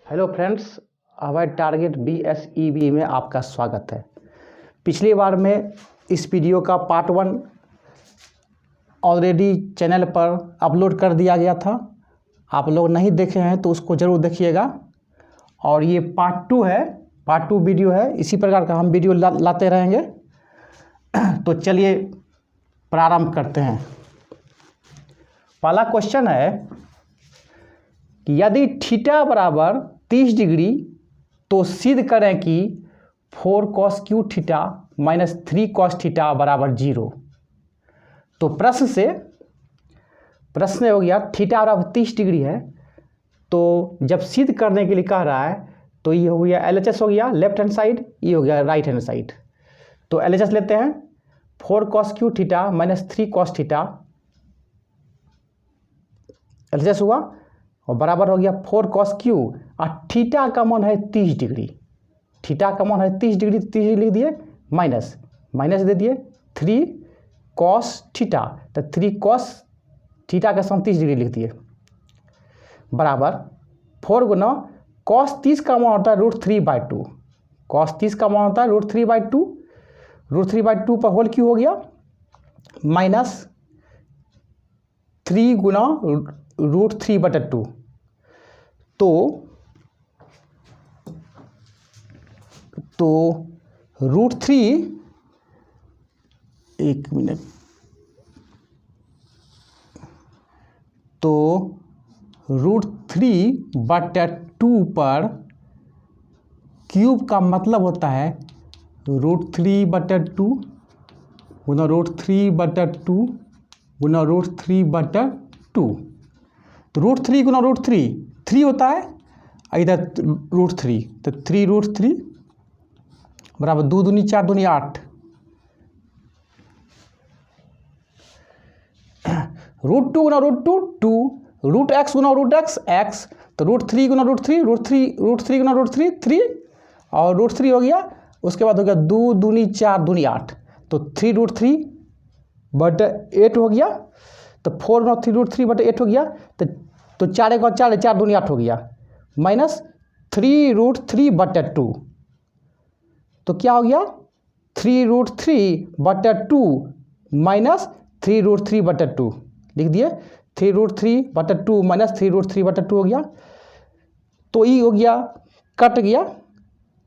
Hello friends, हमारे target BSEB में आपका स्वागत है। पिछली बार में इस वीडियो का पार्ट 1 ऑलरेडी चैनल पर अपलोड कर दिया गया था। आप लोग नहीं देखे हैं तो उसको ज़रूर देखिएगा। और ये पार्ट 2 है, पार्ट 2 वीडियो है। इसी प्रकार का हम वीडियो लाते रहेंगे। तो चलिए प्रारंभ करते हैं। पहला क्वेश्चन है कि यदि थीटा बराबर 30 डिग्री तो सिद्ध करें कि 4 cos Q theta minus 3 cos theta बराबर 0। तो प्रश्न हो गया थीटा बराबर 30 डिग्री है, तो जब सिद्ध करने के लिए कह रहा है तो ये हो गया LHS हो गया लेफ्ट हैंड साइड, ये हो गया राइट हैंड साइड। तो LHS लेते हैं 4 cos Q theta minus 3 cos theta, LHS हुआ और बराबर हो गया 4 cos क्यू और थीटा का मान है 30 डिग्री। थीटा का मान है 30 डिग्री, 30 डिग्री लिख दिए, माइनस दे दिए 3 cos थीटा, तो 3 cos थीटा का सम 30 डिग्री लिख दिए बराबर 4 गुना cos 30 का मान होता है √3/2। cos 30 का मान होता है √3/2, √3/2 पर होल क्यू हो गया माइनस 3 गुना √3/2। तो √3, एक मिनट, तो √3/2 पर क्यूब का मतलब होता है √3/2 गुना √3/2 गुना √3/2। तो √3 गुना √3 3 होता है, इधर √3, तो 3√3 बराबर 2 दूनी 4 दूनी 8। √2 गुना √2 2, √x गुना √x x, तो √3 गुना √3 √3 गुना √3 3 और √3 हो गया। उसके बाद हो गया 2 दूनी 4 दूनी 8, तो 3√3/8 हो गया। तो 4 गुना 3√3/8 हो गया, तो 4 एक 4 4 दूनी 8 हो गया माइनस 3√3/2। तो क्या हो गया 3√3/2 माइनस 3√3/2 लिख दिए, 3√3/2 माइनस 3√3/2 हो गया। तो ये हो गया कट गया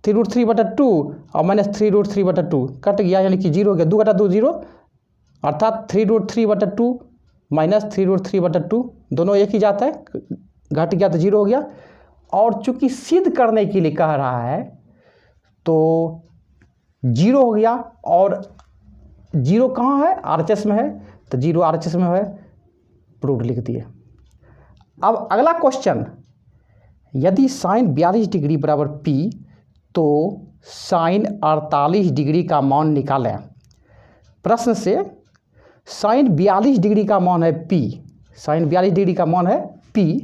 3√3/2 और माइनस 3√3/2 कट गया, यानी कि 0 हो गया। 2 घटा 2 0, अर्थात 3√3/2 माइनस 3√3/2 दोनों एक ही जाता है, घट गया तो 0 हो गया। और चूंकि सिद्ध करने के लिए कह रहा है तो 0 हो गया, और 0 कहाँ है, RHS में है, तो 0 RHS में है, प्रूव लिख दिए। अब अगला क्वेश्चन, यदि साइन 42 डिग्री बराबर P तो साइन 48 डिग्री का मान निकालें। प्रश्न से साइन 42 डिग्री का मान है P, साइन 42 डिग्री का मान है P,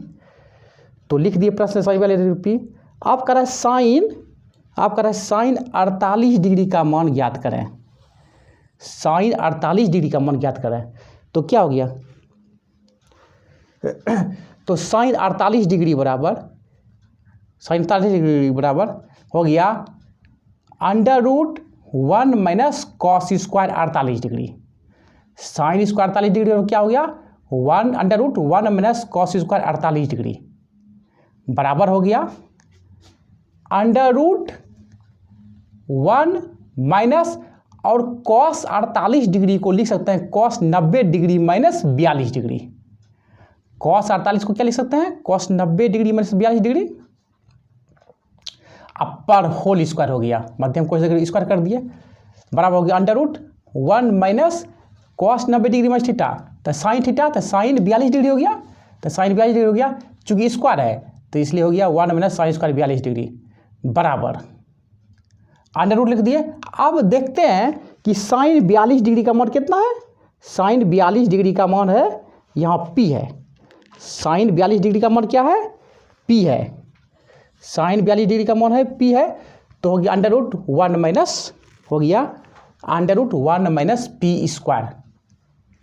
तो लिख दिए प्रश्न साइन 42 डिग्री P। आप करें साइन 48 डिग्री का ज्ञात ज्ञात करें। साइन 48 डिग्री का मान ज्ञात करें, तो क्या हो गया, तो साइन 48 डिग्री बराबर हो गया √1 minus cos square 48 degree. Sine square 48 degree क्या हो गया, √1 माइनस cos स्क्वायर 48 डिग्री बराबर हो गया √1 माइनस, और cos 48 डिग्री को लिख सकते हैं cos 90 degree minus 42 degree. cos 48 को क्या लिख सकते हैं, cos 90 डिग्री माइनस 42 डिग्री अपर होल स्क्वायर हो गया, मध्यम कोश स्क्वायर कर दिए, बराबर हो गया √1 minus cos 90 degree minus theta, तो साइन थीटा, तो साइन 42 डिग्री हो गया, तो साइन 42 डिग्री हो गया, चूंकि स्क्वायर है तो इसलिए हो गया 1 माइनस साइन स्क्वायर 42 डिग्री बराबर √ लिख दिए। अब देखते हैं कि साइन 42 डिग्री का मान कितना है। साइन 42 डिग्री का मान है, यहाँ P है। साइन 42 डिग्री का मान क्या है, P है। साइन 42 डिग्री का मान है P है, तो हो गया √1 माइनस, हो गया √1 माइनस P स्क्वायर,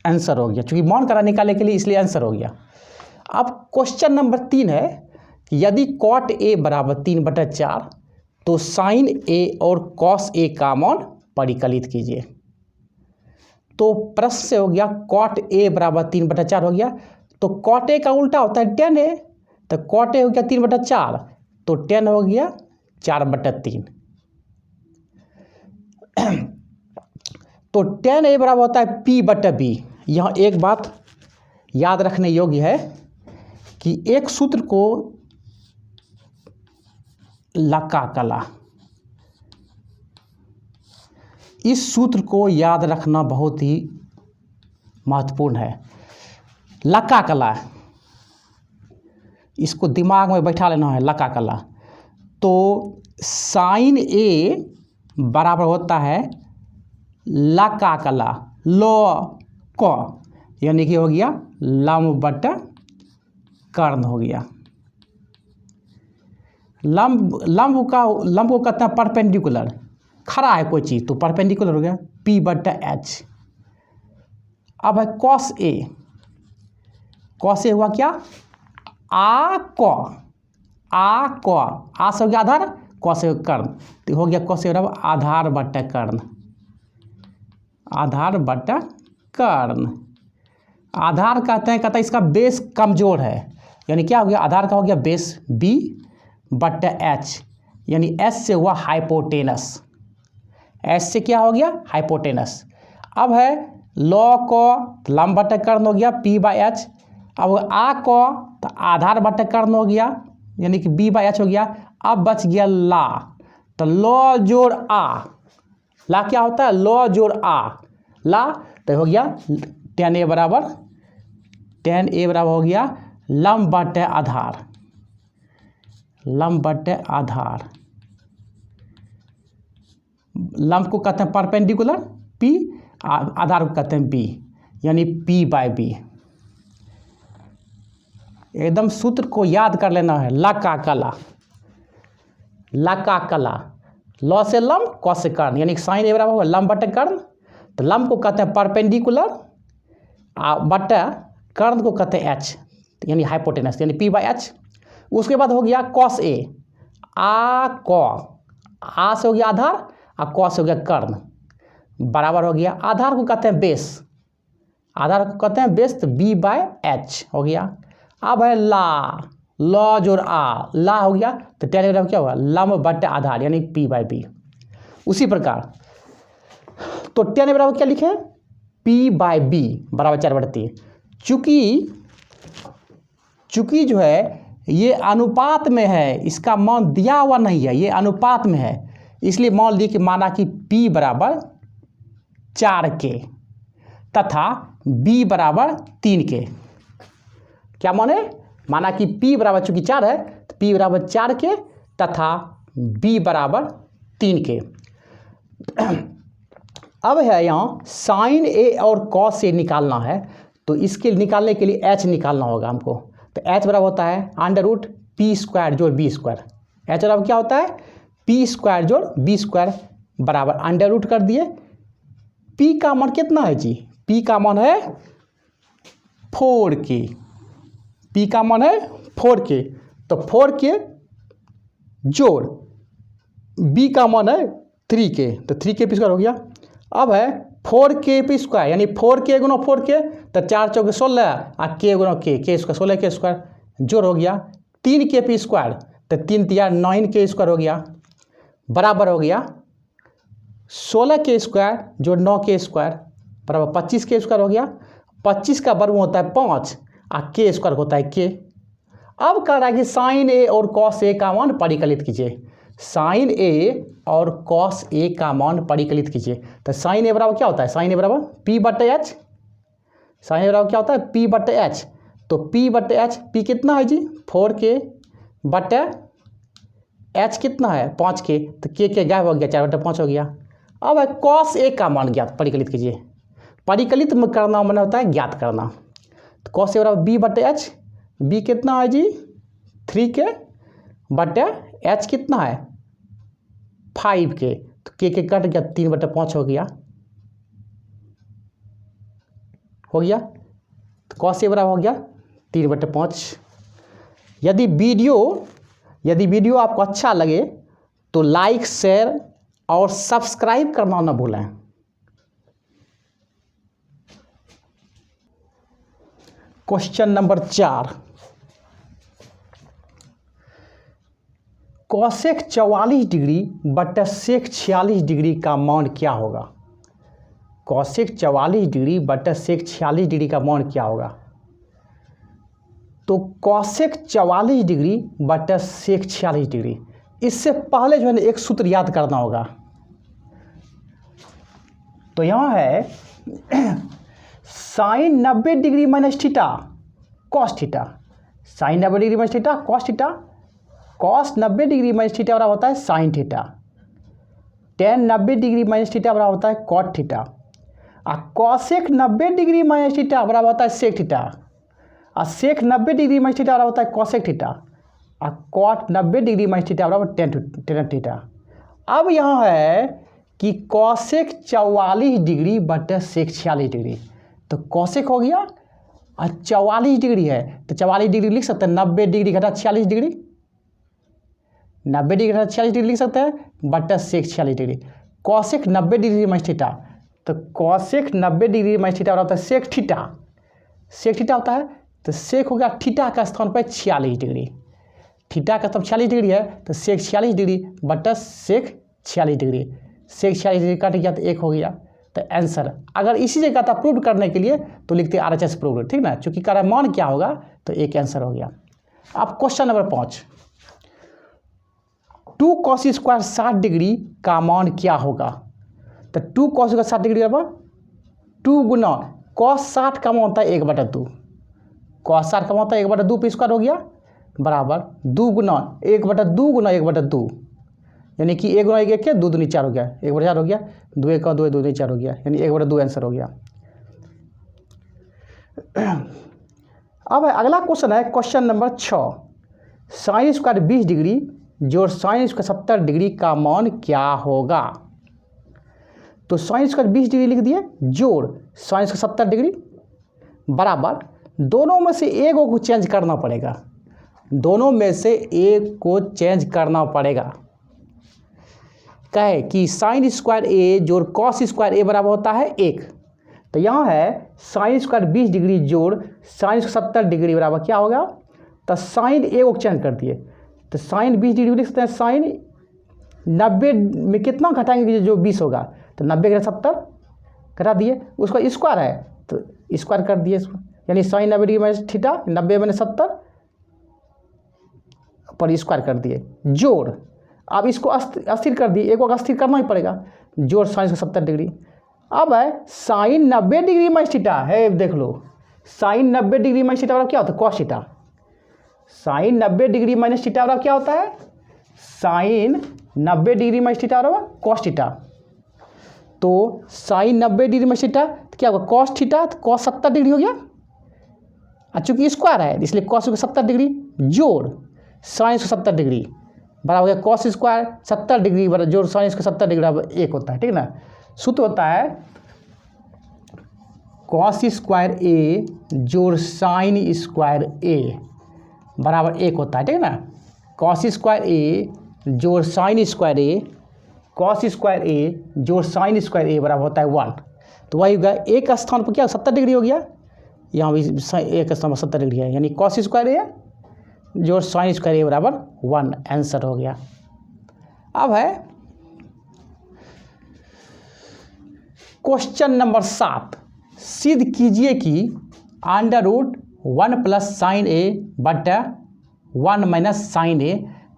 आंसर हो गया। चूंकि मान करा निकालने के लिए इसलिए आंसर हो गया। अब क्वेश्चन नंबर 3 है कि यदि कॉट ए बराबर 3/4 तो साइन ए और कॉस ए का मान परिकलित कीजिए। तो प्रश्न से हो गया कॉट ए बराबर 3/4 हो गया, तो कॉट ए का उल्टा होता है tan ए, तो कॉट ए हो गया 3/4, तो tan हो गया 4/3। तो tan ए बराबर होता है P/B। यहाँ एक बात याद रखने योग्य है कि एक सूत्र को लका कला, इस सूत्र को याद रखना बहुत ही महत्वपूर्ण है। लका कला, इसको दिमाग में बैठा लेना है, लका कला। तो साइन ए बराबर होता है लका कला लो क, यानी कि हो गया लंब बटा कर्ण हो गया। लंब को कहते हैं परपेंडिकुलर, खड़ा है कोई चीज़ तो परपेंडिकुलर हो गया P/H। अब है कॉस ए, कॉस ए हुआ क्या आ से हो गया आधार, कॉस ए कर्ण, तो हो गया कॉस ए बराबर आधार बटा कर्ण, आधार बटा कर्ण। आधार कहते हैं इसका बेस कमजोर है, यानी क्या हो गया आधार का हो गया बेस B/H, यानी S से हुआ हाइपोटेनस, S से क्या हो गया हाइपोटेनस। अब है लॉ को लंब बटा कर्ण हो गया P/H, अब आ को तो आधार बटा कर्ण हो गया, यानी कि B/H हो गया। अब बच गया ला, तो लॉ जोड़ आ, ला क्या होता है लॉ जोड़ आ, ला तो हो गया tan ए बराबर हो गया लंब बटे आधार, लंब बटे आधार। लंब को कहते हैं परपेंडिकुलर P, आधार को कहते हैं B, यानी P/B। एकदम सूत्र को याद कर लेना है, लका कला, लका कला, लॉ से लंब कॉस से कर्ण, यानी साइन ए बराबर होगा लंब बटे कर्ण। तो लंब को कहते हैं परपेंडिकुलर, बटे कर्ण को कहते हैं H, यानी हाइपोटेनस, यानी P/H। उसके बाद हो गया कॉस ए, आ से हो गया आधार और कॉस से हो गया कर्ण, बराबर हो गया आधार को कहते हैं बेस, आधार को कहते हैं बेस, तो B/H हो गया। अब है लॉ जोड़ आ, ला हो गया तो tan ए बराबर क्या होगा लंब बटे आधार, यानी P/B। उसी प्रकार तो tan ए बराबर क्या लिखे P/B बराबर 4/3। चूंकि जो है ये अनुपात में है, इसका मान दिया हुआ नहीं है, ये अनुपात में है, इसलिए मान लीजिए कि माना कि P बराबर 4 के तथा B बराबर 3 के। क्या माने, माना कि P बराबर चूंकि 4 है तो P बराबर 4 के तथा B बराबर 3 के। अब है यहाँ साइन ए और कॉस ए निकालना है, तो इसके निकालने के लिए H निकालना होगा हमको। तो H बराबर होता है √P² जोड़ B²। H बराबर क्या होता है P² जोड़ B² बराबर √ कर दिए। P का मान कितना है जी, P का मान है 4K, P का मान है 4K, तो 4K जोड़ B का मान है 3K, तो 3K² हो गया। अब है 4K² यानी 4K गुना 4K, तो 4 चौके 16 और K गुना K, K² 16K² जोड़ हो गया 3K², तो 3 तिया 9K² हो गया, बराबर हो गया 16K² जोड़ 9K² बराबर 25K² हो गया। 25 का वर्ग होता है 5 और K² होता है K। अब कह रहा है कि साइन ए और कॉस ए का मान परिकलित कीजिए, साइन ए और कॉस ए का मान परिकलित कीजिए। तो साइन ए बराबर क्या होता है, साइन ए बराबर P/H, साइन ए बराबर क्या होता है P/H, तो P/H, P कितना है जी 4K बटे H कितना है 5K, तो K गायब हो गया 4/5 हो गया। अब है कॉस ए का मान ज्ञात परिकलित कीजिए, परिकलित में करना माने होता है ज्ञात करना। तो कॉस ए बराबर B/H, B कितना है जी 3K बटे H कितना है 5K, तो K कट गया 3/5 हो गया, तो कॉस ए बराबर हो गया 3/5। यदि वीडियो आपको अच्छा लगे तो लाइक, शेयर और सब्सक्राइब करना ना भूलें। क्वेश्चन नंबर 4, कॉसेक 44 डिग्री बटा सेक 46 डिग्री का मान क्या होगा? कॉसेक 44 डिग्री बटा सेक 46 डिग्री का मान क्या होगा? तो कॉसेक 44 डिग्री बटा सेक 46 डिग्री, इससे पहले जो है ना एक सूत्र याद करना होगा। तो यहाँ है sine 90 degree minus theta cos theta, sine 90 degree minus theta cos theta, cos 90 degree minus theta बराबर होता है sine theta, tan 90 degree minus theta बराबर होता है कॉट थीटा, और कॉसेक 90 डिग्री माइनस थीटा बराबर होता है सेक थीटा, और सेक 90 डिग्री माइनस थीटा बराबर होता है कॉसेक थीटा, और कॉट 90 डिग्री माइनस थीटा बराबर टेन थीटा। अब यहाँ है कि कॉसेक 44 डिग्री बटे सेक 46 डिग्री, तो कॉसेक हो गया और 44 डिग्री है तो 44 डिग्री लिख सकते हैं, 90 डिग्री घटा 46 डिग्री, 90 डिग्री घटा 46 डिग्री लिख सकते हैं बटे सेक 46 degree. Cosec 90 degree minus theta, तो कॉसेक 90 डिग्री माइनस थीटा होता है सेक थीटा, सेक थीटा होता है तो सेक हो गया थीटा का स्थान पर 46 डिग्री, थीटा का स्थान 46 डिग्री है तो सेक 46 डिग्री बटा सेक 46 डिग्री, सेक 46 डिग्री कट गया तो 1 हो गया। तो आंसर अगर इसी जगह था प्रूव करने के लिए तो लिखते RHS प्रूव, ठीक ना, चूंकि कह रहा है मान क्या होगा तो एक आंसर हो गया। अब question number 5, 2 cos square 60 degree का मान क्या होगा? तो 2 कॉस स्क्वायर 60 डिग्री बराबर 2 गुना कॉस 60 का मान होता है 1/2, कॉस 60 का मान होता है 1/2 पे स्क्वायर हो गया बराबर 2 गुना 1/2 गुना 1/2, यानी कि 1 गुना 1 क्या 2 दूनी 4 हो गया, 1/4 हो गया, 2 1 का 2 दूनी 4 हो गया, यानी 1/2 आंसर हो गया। अब अगला क्वेश्चन है question number 6, sine square 20 degree जोड़ साइन स्क्वायर 70 डिग्री का मान क्या होगा? तो साइन स्क्वायर 20 डिग्री लिख दिए जोड़ साइन स्क्वायर 70 डिग्री बराबर दोनों में से एक को चेंज करना पड़ेगा, दोनों में से एक को चेंज करना पड़ेगा। कहे कि साइन स्क्वायर ए जोड़ कॉस स्क्वायर ए बराबर होता है 1, तो यहाँ है साइन स्क्वायर 20 डिग्री जोड़ साइन 70 डिग्री बराबर क्या होगा? तो साइन ए को चेंज कर दिए तो साइन 20 डिग्री लिख सकते हैं, साइन 90 में कितना घटाएंगे जो 20 होगा, तो 90 घटा 70 घटा दिए, उसका स्क्वायर है तो स्क्वायर कर दिए, यानी साइन 90 डिग्री माइनस थीटा 90 मैंने 70 पर स्क्वायर कर दिए जोड़, अब इसको अस्थिर कर दिए, एक को अस्थिर करना ही पड़ेगा, जोड़ साइन 70 डिग्री। अब है साइन 90 डिग्री माइनस थीटा है, देख लो साइन 90 डिग्री माइनस थीटा क्या होता है cos theta, sine 90 degree minus theta बराबर क्या होता है साइन 90 डिग्री माइनस थीटा बराबर कॉस थीटा, तो साइन 90 डिग्री माइनस थीटा क्या होगा कॉस थीटा, तो कॉस 70 डिग्री हो गया, चूंकि स्क्वायर है इसलिए कॉस 70 डिग्री जोड़ साइन 70 डिग्री बराबर हो गया कॉस स्क्वायर 70 डिग्री बराबर जोड़ साइन 70 डिग्री बराबर 1 होता है, ठीक ना। सूत्र होता है कॉस स्क्वायर ए जोड़ साइन स्क्वायर ए बराबर 1 होता है, ठीक है ना। कॉस स्क्वायर ए जोड़ साइन स्क्वायर ए, कॉस स्क्वायर ए जोड़ साइन स्क्वायर ए बराबर होता है 1, तो वही होगा एक स्थान पर क्या 70 डिग्री हो गया, यहाँ भी एक स्थान पर 70 डिग्री है, यानी कॉस स्क्वायर ए जोड़ साइन स्क्वायर ए बराबर 1 आंसर हो गया। अब है क्वेश्चन नंबर 7, सिद्ध कीजिए कि अंडर रूट 1 प्लस साइन ए बटा 1 माइनस साइन ए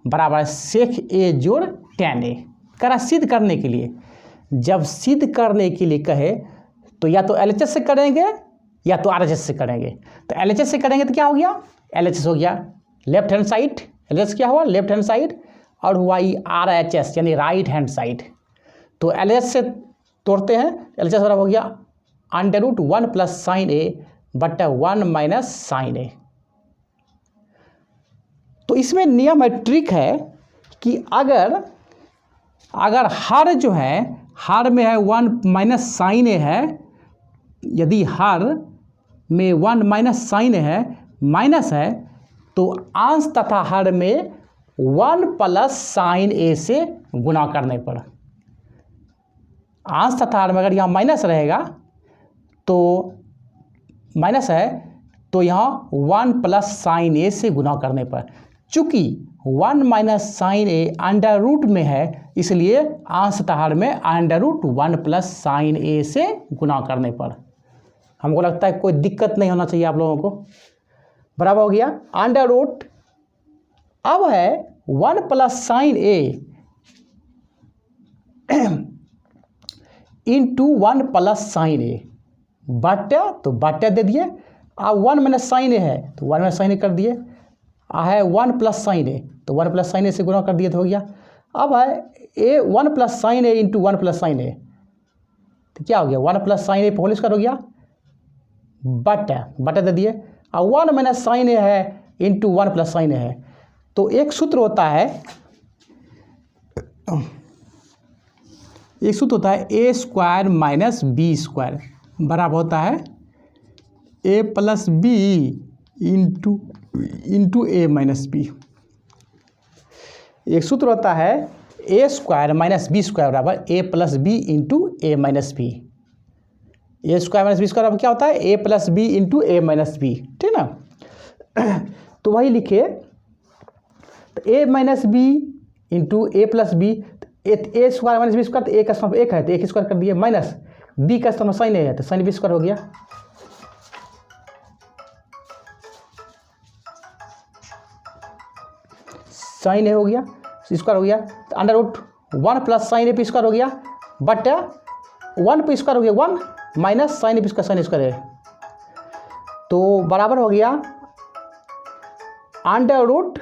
बराबर सेक ए जोड़ टेन ए। करा सिद्ध करने के लिए, जब सिद्ध करने के लिए कहे तो या तो LHS से करेंगे या तो RHS से करेंगे। तो LHS से करेंगे तो क्या हो गया, LHS हो गया लेफ्ट हैंड साइड, LHS क्या हुआ लेफ्ट हैंड साइड, और हुआ ही RHS यानी राइट हैंड साइड। तो LHS से तोड़ते हैं, LHS बराबर हो गया अंडर रूट 1 प्लस साइन ए बटा 1 माइनस साइन ए। तो इसमें नियम है, ट्रिक है कि अगर हर जो है हर में है 1 माइनस साइन ए है, यदि हर में 1 माइनस साइन ए है माइनस है तो अंश तथा हर में 1 प्लस साइन ए से गुना करने पर, अंश तथा हर में अगर यहाँ माइनस रहेगा तो माइनस है तो यहाँ 1 प्लस साइन ए से गुना करने पर, चूंकि 1 minus sine A under root में है इसलिए अंश तथा हर में अंडर रूट 1 प्लस साइन ए से गुना करने पर। हमको लगता है कोई दिक्कत नहीं होना चाहिए आप लोगों को। बराबर हो गया अंडर रूट, अब है 1 plus sine A into 1 plus sine ए बटे, तो बटे दे दिए। अब 1 माइनस साइन ए है तो 1 माइनस साइन ए कर दिए, है 1 प्लस साइन ए तो 1 प्लस साइन ए से गुना कर दिए तो हो गया। अब है ए 1 plus sine A into 1 plus sine ए, तो क्या हो गया 1 प्लस साइन ए होल स्क्वायर हो गया बटे दे दिए। अब 1 माइनस साइन ए है इंटू 1 प्लस साइन ए है, तो एक सूत्र होता है ए स्क्वायर माइनस बी स्क्वायर बराबर होता है ए प्लस बी इंटू ए माइनस बी। एक सूत्र होता है ए स्क्वायर माइनस बी स्क्वायर बराबर ए प्लस बी इंटू ए माइनस बी। ए स्क्वायर माइनस बी स्क्वायर बराबर क्या होता है ए प्लस बी इंटू ए माइनस बी, ठीक ना। तो वही लिखे, तो ए माइनस बी इंटू ए प्लस बी, ए स्क्वायर माइनस बी स्क्वायर, तो ए का स्थान एक है तो एक स्क्वायर कर दिए, माइनस बी का स्थान साइन ए है तो साइन बी स्क्वायर हो गया। साइन ए हो गया स्क्वायर हो गया, तो under root 1 plus sine A P square हो गया बट 1 पी स्क्वायर हो गया 1 minus sine A P square sine square है, तो बराबर हो गया under root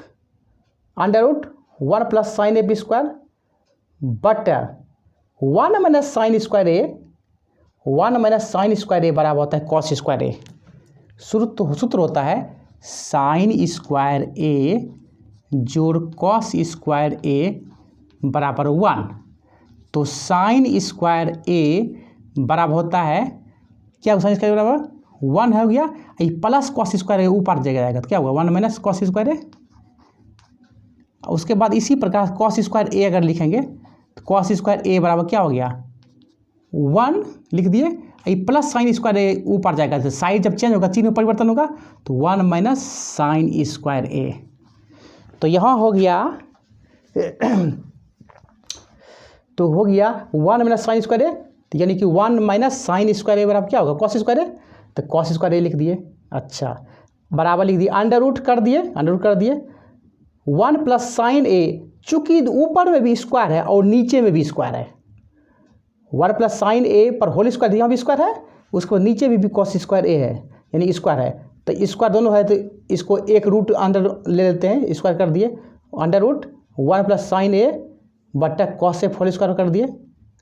1 plus sine A P square but 1 minus sine square A, 1 minus sine square A बराबर होता है कॉस स्क्वायर ए। सूत्र होता है साइन स्क्वायर ए जोड़ कॉस स्क्वायर ए बराबर 1, तो साइन स्क्वायर ए बराबर होता है क्या, साइन स्क्वायर बराबर 1 हो गया, ये प्लस कॉस स्क्वायर ए ऊपर जगह जाएगा तो क्या होगा 1 माइनस कॉस स्क्वायर ए। उसके बाद इसी प्रकार कॉस स्क्वायर ए अगर लिखेंगे तो कॉस स्क्वायर ए बराबर क्या हो गया 1 लिख दिए, ये प्लस साइन स्क्वायर ए ऊपर जाएगा, तो साइड जब चेंज होगा चिन्ह में परिवर्तन होगा तो 1 माइनस साइन स्क्वायर ए। तो यहाँ हो गया तो हो गया 1 माइनस साइन स्क्वायर ए, तो यानी कि 1 माइनस साइन स्क्वायर ए बराबर क्या होगा कॉस स्क्वायर ए, तो कॉस स्क्वायर ए लिख दिए। अच्छा बराबर लिख दिए, अंडर रूट कर दिए 1 प्लस साइन ए, चूंकि ऊपर में भी स्क्वायर है और नीचे में भी स्क्वायर है, 1 प्लस साइन ए पर होल स्क्वायर यहाँ भी स्क्वायर है, उसको नीचे भी कॉस स्क्वायर ए है यानी स्क्वायर है, तो स्क्वायर दोनों है तो इसको एक रूट अंडर ले लेते हैं, स्क्वायर कर दिए अंडर रूट 1 प्लस साइन ए बट्टा कॉस ए होल स्क्वायर कर दिए।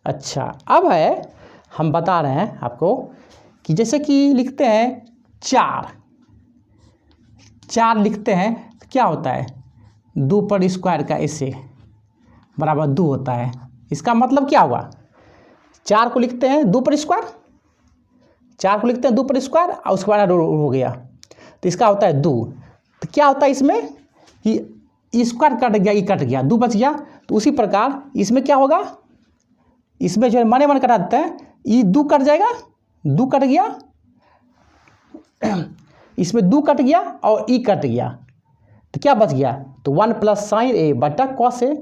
अच्छा अब है हम बता रहे हैं आपको कि जैसे कि लिखते हैं 4 लिखते हैं तो क्या होता है 2 पर स्क्वायर का ऐसे बराबर 2 होता है, इसका मतलब क्या हुआ 4 को लिखते हैं 2 पर स्क्वायर, 4 को लिखते हैं 2 पर स्क्वायर और उसके बाद हो गया तो इसका होता है 2, तो क्या होता है इसमें कि स्क्वायर कट गया, ये कट गया 2 बच गया, तो उसी प्रकार इसमें क्या होगा, इसमें जो है मन कटा देते हैं, ये 2 कट जाएगा, 2 कट गया इसमें 2 कट गया और ई कट गया, तो क्या बच गया, तो 1 प्लस साइन ए बटा कॉस ए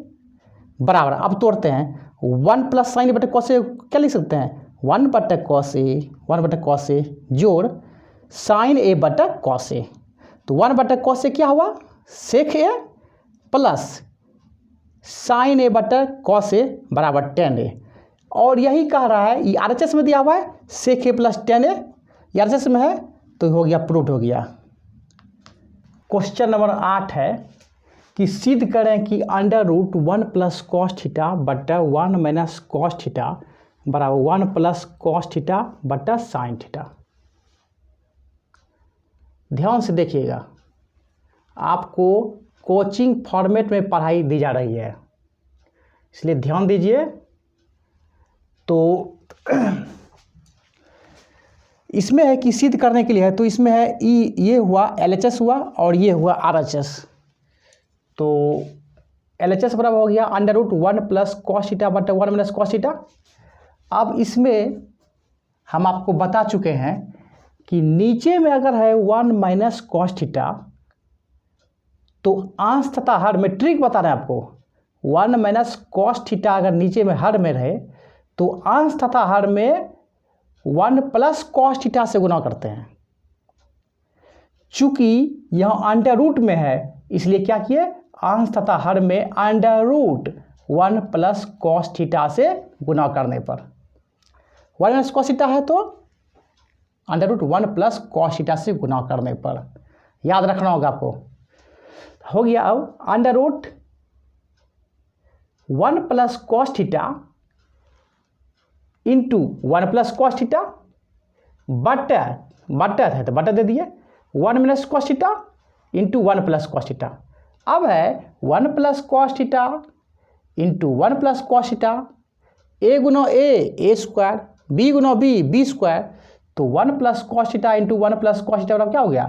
बराबर, अब तोड़ते हैं 1 प्लस साइन ए बटा कॉस ए क्या लिख सकते हैं 1 बटा कॉस ए जोड़ साइन ए बटा कॉस ए, तो 1 बटा कॉस ए क्या हुआ सेक ए प्लस साइन ए बटा कॉस ए बराबर tan ए, और यही कह रहा है ये RHS में दिया हुआ है सेक ए प्लस tan ए, RHS में है तो हो गया प्रूफ हो गया। क्वेश्चन नंबर 8 है कि सिद्ध करें कि under root 1 plus cos theta बटा 1 माइनस कॉस थीटा बराबर 1 प्लस कॉस थीटा बटा साइन थीटा। ध्यान से देखिएगा, आपको कोचिंग फॉर्मेट में पढ़ाई दी जा रही है इसलिए ध्यान दीजिए। तो इसमें है कि सिद्ध करने के लिए है, तो इसमें है ये हुआ LHS हुआ और ये हुआ RHS। तो LHS बराबर हो गया √1 + cos थीटा बटा 1 - cos थीटा। अब इसमें हम आपको बता चुके हैं कि नीचे में अगर है 1 - cos थीटा तो अंश तथा हर में ट्रिक बता रहे हैं आपको। 1 - cos थीटा अगर नीचे में हर में रहे तो अंश तथा हर में 1 + cos थीटा से गुना करते हैं। चूंकि यह अंडर में है इसलिए क्या किए, अंश तथा हर में √1 + cos थीटा से गुना करने पर 1 - cos थीटा है तो √1 + cos थीटा से गुना करने पर याद रखना होगा आपको। हो गया अब √1 + cos theta into 1 + cos theta बटा है तो बटा दे दिए 1 - cos theta into 1 + cos theta. अब है 1 + cos theta into 1 + cos theta, a Guna a square, b Guna b square, तो 1 + cos theta into 1 + cos theta बराबर क्या हो गया,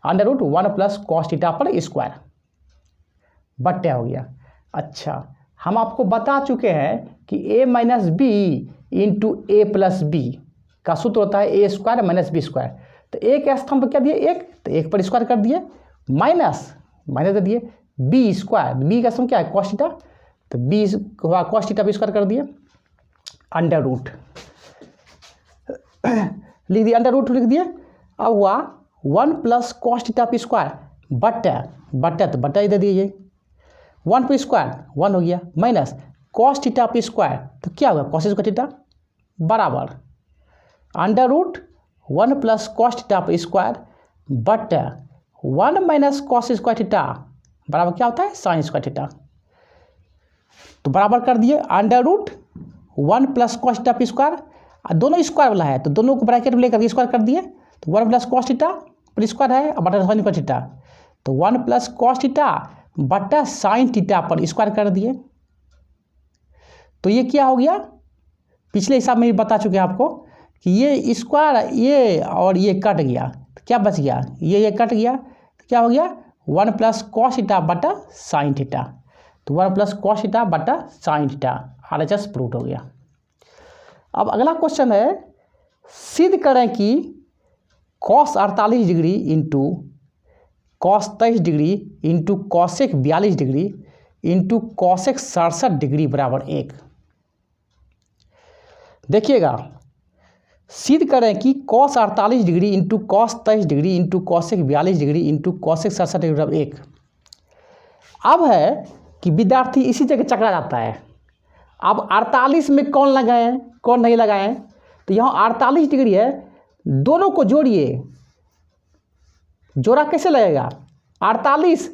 √1 + cos थीटा पर स्क्वायर बट्टा हो गया। अच्छा, हम आपको बता चुके हैं कि a - b into a + b का सूत्र होता है a² - b²। तो a के स्थान पर क्या दिए 1, तो 1 पर स्क्वायर कर दिए, माइनस दे दिए b², b का स्थान क्या है cos थीटा, तो b हुआ cos थीटा पर स्क्वायर कर दिए, √ लिख दिए, √ लिख दिए। अब हुआ 1 + cos थीटा पर स्क्वायर बट्टा तो बट्टा ही दे दिए, 1 पर स्क्वायर 1 हो गया, माइनस cos थीटा पर स्क्वायर तो क्या होगा cos स्क्वायर थीटा बराबर √1 + cos थीटा पर स्क्वायर बट्टा 1 - cos स्क्वायर थीटा बराबर क्या होता है sin स्क्वायर थीटा। तो बराबर कर दिए √1 + cos थीटा पर स्क्वायर, दोनों स्क्वायर वाला है तो दोनों को ब्रैकेट में लेकर स्क्वायर कर दिए, तो 1 + cos थीटा पर स्क्वायर है और बटा sin स्क्वायर थीटा, तो 1 + cos थीटा बटा sin थीटा पर स्क्वायर कर दिए। तो ये क्या हो गया, पिछले हिसाब में भी बता चुके हैं आपको कि ये स्क्वायर ये और ये कट गया तो क्या बच गया, ये कट गया तो क्या हो गया 1 + cos थीटा बटा sin थीटा, तो 1 + cos थीटा बटा sin थीटा RHS प्रूव हो गया। अब अगला क्वेश्चन है, सिद्ध करें कि cos 48 degree into cos 23 degree into cosec 42 degree into cosec 67 degree बराबर 1। देखिएगा, सिद्ध करें कि cos 48 degree into cos 23 degree into cosec 42 degree into cosec 67 degree बराबर 1। अब है कि विद्यार्थी इसी जगह चकरा जाता है। अब 48 में कौन लगाएं कौन नहीं लगाएं, तो यहाँ 48 डिग्री है, दोनों को जोड़िए, जोड़ा कैसे लगेगा 48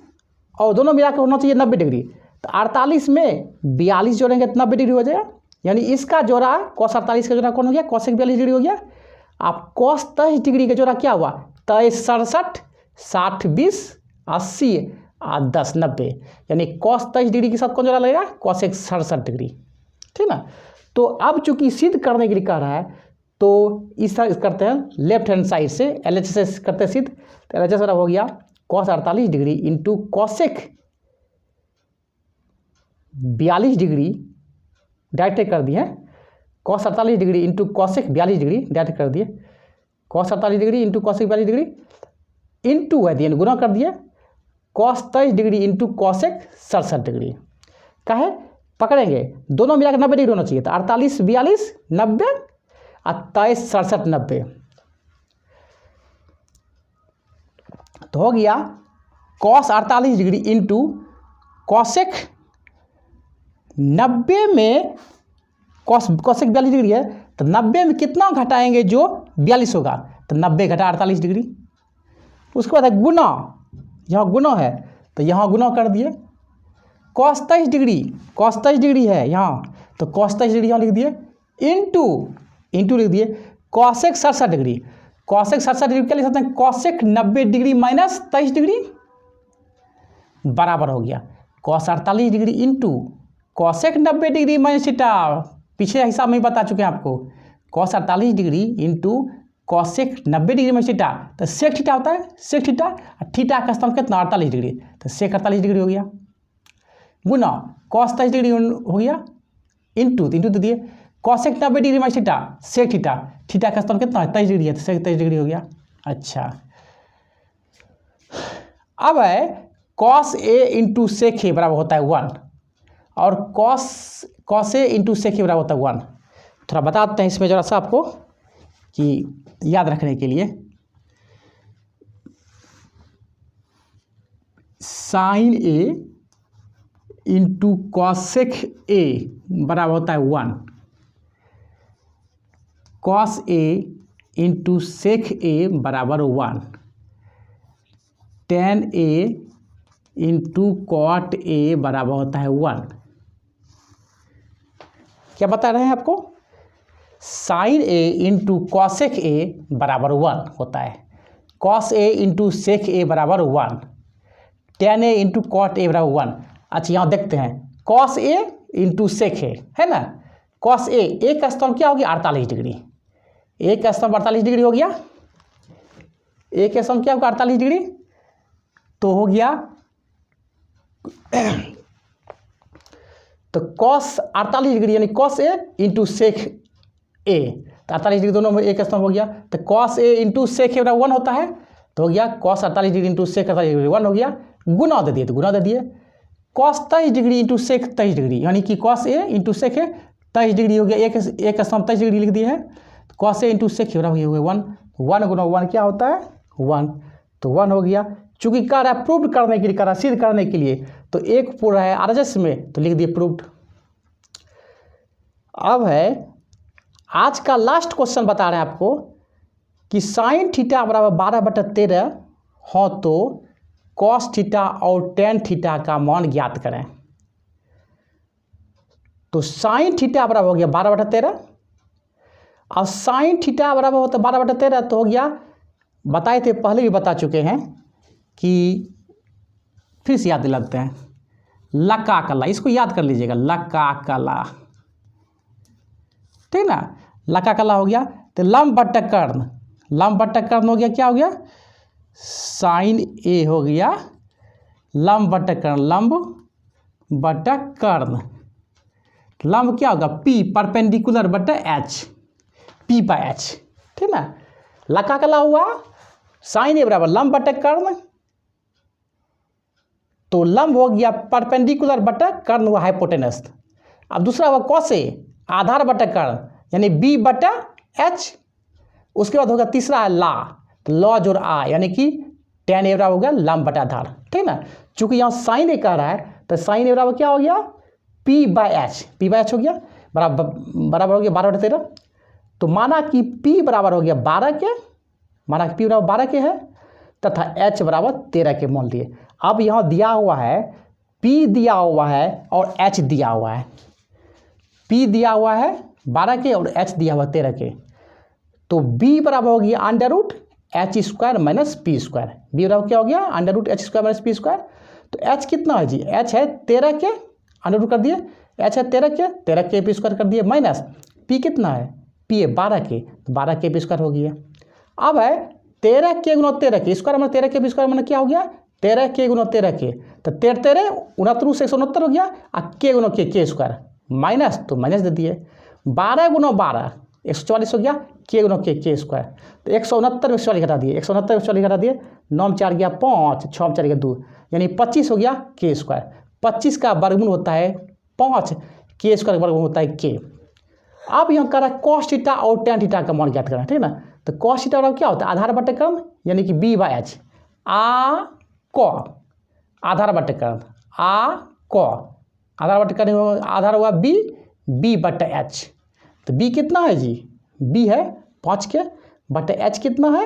और दोनों मिलाकर होना चाहिए 90 डिग्री, तो 48 में 42 जोड़ेंगे तो 90 डिग्री हो जाएगा, यानी इसका जोड़ा cos 48 का जोड़ा कौन हो गया cosec 42 डिग्री हो गया। आप cos 23 डिग्री का जोड़ा क्या हुआ 23 67 60 20 80 और 10 90, यानी cos 23 डिग्री के साथ कौन जोड़ा लगेगा cosec 67 डिग्री, ठीक ना। तो अब चूंकि सिद्ध करने के लिए कह रहा है तो इस तरह करते हैं, लेफ्ट हैंड साइड से LHS करते हैं सिद्ध, तो LHS बराबर हो गया cos 48 degree into cosec 42 degree direct कर दिए, cos 48 degree into cosec 42 degree direct कर दिए, cos 48 degree into cosec 42 degree into है दिए गुना कर दिए cos 23 degree into cosec 67 degree. कहे पकड़ेंगे दोनों मिलाकर 90 डिग्री होना चाहिए, तो 48 42 90 और 23 67 90, तो हो गया cos 48 डिग्री इंटू cosec 90 में cosec 42 डिग्री है, तो 90 में कितना घटाएंगे जो 42 होगा, तो 90 घटा 48 डिग्री। उसके बाद है गुना, यहाँ गुना है तो यहाँ गुना कर दिए, cos 23 डिग्री है यहाँ, तो cos 23 डिग्री यहाँ लिख दिए इंटू लिख दिए cosec 67 डिग्री, cosec 67 डिग्री क्या लिख सकते हैं cosec 90 डिग्री माइनस 23 डिग्री बराबर हो गया cos 48 degree into cosec 90 degree minus theta, पिछले हिसाब में बता चुके हैं आपको, cos 48 degree into cosec 90 degree minus theta, तो सेक थीटा होता है, सेक थीटा, थीटा का स्तंभ कितना 48 डिग्री, तो सेक 48 डिग्री हो गया, गुना कॉस 23 डिग्री हो गया, इंटू दे दिए cosec 90 degree minus theta, sec theta, theta का स्तंभ कितना 23 डिग्री है, तो सेक 23 डिग्री हो गया। अच्छा, अब है cos A into sec A बराबर होता है 1 और cos A into sec A बराबर होता है 1। थोड़ा बताते हैं इसमें जरा सा आपको कि याद रखने के लिए। Sine A into cosec A बराबर होता है 1, cos A into sec A बराबर 1, tan A into cot A बराबर होता है 1। क्या बता रहे हैं आपको? Sine A into cosec A बराबर 1 होता है, cos A into sec A बराबर 1, tan A into cot A बराबर 1। अच्छा, यहाँ देखते हैं कॉस ए इंटू सेक ए है ना, कॉस ए का स्तंभ क्या हो गया 48 डिग्री, ए का स्तंभ 48 डिग्री हो गया, ए का स्तंभ क्या होगा 48 डिग्री, तो हो गया तो कॉस 48 डिग्री यानी कॉस ए इंटू सेक ए, तो 48 डिग्री दोनों में एक स्तंभ हो गया, तो cos A into sec A बराबर 1 होता है, तो हो गया cos 48 degree into sec 48 degree 1 हो गया, गुना दे दिए तो गुना दे दिए, cos 23 degree into sec 23 degree यानी कि cos A into sec A 23 degree हो गया, एक स्तंभ 23 डिग्री लिख दिए हैं, cos A into sec A बराबर हो गया 1, 1 गुना 1 क्या होता है 1, तो 1 हो गया। चूंकि कह रहा है प्रूव करने के लिए, कह रहा है सिद्ध करने के लिए, तो एक पूरा है आरएचएस में, तो लिख दिए प्रूव्ड। अब है आज का लास्ट क्वेश्चन बता रहे हैं आपको कि साइन थीटा बराबर 12/13 हो तो कॉस थीटा और टेन थीटा का मान ज्ञात करें। तो साइन थीटा बराबर हो गया 12/13 और साइन थीटा बराबर होता है 12/13, तो हो गया, बताए थे पहले भी बता चुके हैं कि फिर से याद दिलाते हैं, लका कला, इसको याद कर लीजिएगा, लका कला, ठीक ना, लका कला हो गया, तो लंब बट्टा कर्ण, लंब बट्टा कर्ण हो गया, क्या हो गया साइन ए हो गया लंब बट्टा कर्ण, लंब बट्टा कर्ण, लंब क्या होगा पी परपेंडिकुलर बट्टा एच, पी बाय एच, ठीक ना, लका कला हुआ साइन ए बराबर लंब बट्टा कर्ण, तो लंब हो गया परपेंडिकुलर बट्टा कर्ण हुआ हाइपोटेनस। अब दूसरा हुआ कॉस ए आधार बट्टा कर्ण यानी बी बट्टा एच, उसके बाद होगा तीसरा है ला, तो लॉ जोड़ आ यानी कि टेन ए बराबर हो गया लंब बटा आधार, ठीक ना। चूंकि यहाँ साइन ए कह रहा है तो साइन ए बराबर क्या हो गया पी बाय एच हो गया, बराबर हो गया 12/13। तो माना कि पी बराबर हो गया 12 के, माना कि पी बराबर 12 के है तथा एच बराबर 13 के मान लिए। अब यहाँ दिया हुआ है पी दिया हुआ है और एच दिया हुआ है, पी दिया हुआ है 12 के और एच दिया हुआ 13 के, तो बी बराबर हो गया under root H square minus P square, B बराबर क्या हो गया under root H square minus P square. तो एच कितना है जी, एच है 13 के, अंडर रूट कर दिए, एच है 13 के पी स्क्वायर कर दिए, माइनस पी कितना है, पी है 12 के, तो 12 के पी स्क्वायर हो गया। अब है 13 के गुना 13 के स्क्वायर में 13 के पी स्क्वायर में क्या हो गया 13 के गुना 13 के, तो 13 69 से 169 हो गया, और के गुना के स्क्वायर माइनस, तो माइनस दे दिए, 12 गुना 12 144 हो गया, के गुना के स्क्वायर, तो 169 में 144 घटा दिए, 169 में 144 घटा दिए, 9 में 4 गया 5, 6 में 4 गया 2, यानी 25 हो गया के स्क्वायर। 25 का वर्गमूल होता है 5, के स्क्वायर का वर्गमूल होता है के। अब यहाँ कर रहा है कॉस थीटा और टेन थीटा का मान ज्ञात करना, ठीक ना। तो कॉस थीटा क्या होता है आधार बटे कर्ण यानी कि बी बाय एच, आ कॉ आधार बटे कर्ण, आ कॉ आधार बटे कर्ण, आधार हुआ बी, बी बटे एच, तो बी कितना है जी, बी है 5 के बटे एच कितना है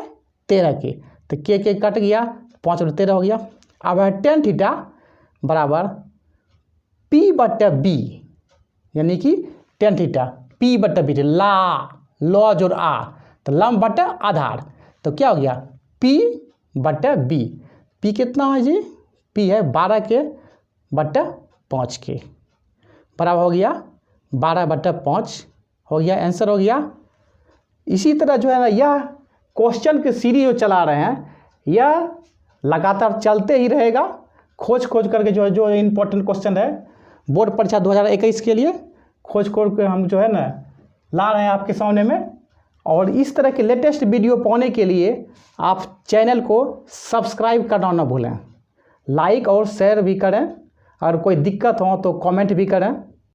13 के, तो के कट गया 5 बटे 13 हो गया। अब है टेन थीटा बराबर पी बटे बी यानी कि टेन थीटा पी बटे बी, ला लॉ जोड़ आ, तो लंब बटे आधार, तो क्या हो गया पी बटे बी, पी कितना है जी, पी है 12 के बटे 5 के, बराबर हो गया 12/5 हो गया, आंसर हो गया। इसी तरह जो है ना यह क्वेश्चन की सीरीज जो चला रहे हैं यह लगातार चलते ही रहेगा। खोज करके जो इम्पोर्टेंट क्वेश्चन है बोर्ड परीक्षा 2021 के लिए खोज के हम जो है ना ला रहे हैं आपके सामने में। और इस तरह के लेटेस्ट वीडियो पाने के लिए आप चैनल को सब्सक्राइब करना ना भूलें, लाइक और शेयर भी करें, और कोई दिक्कत हो तो कमेंट भी करें।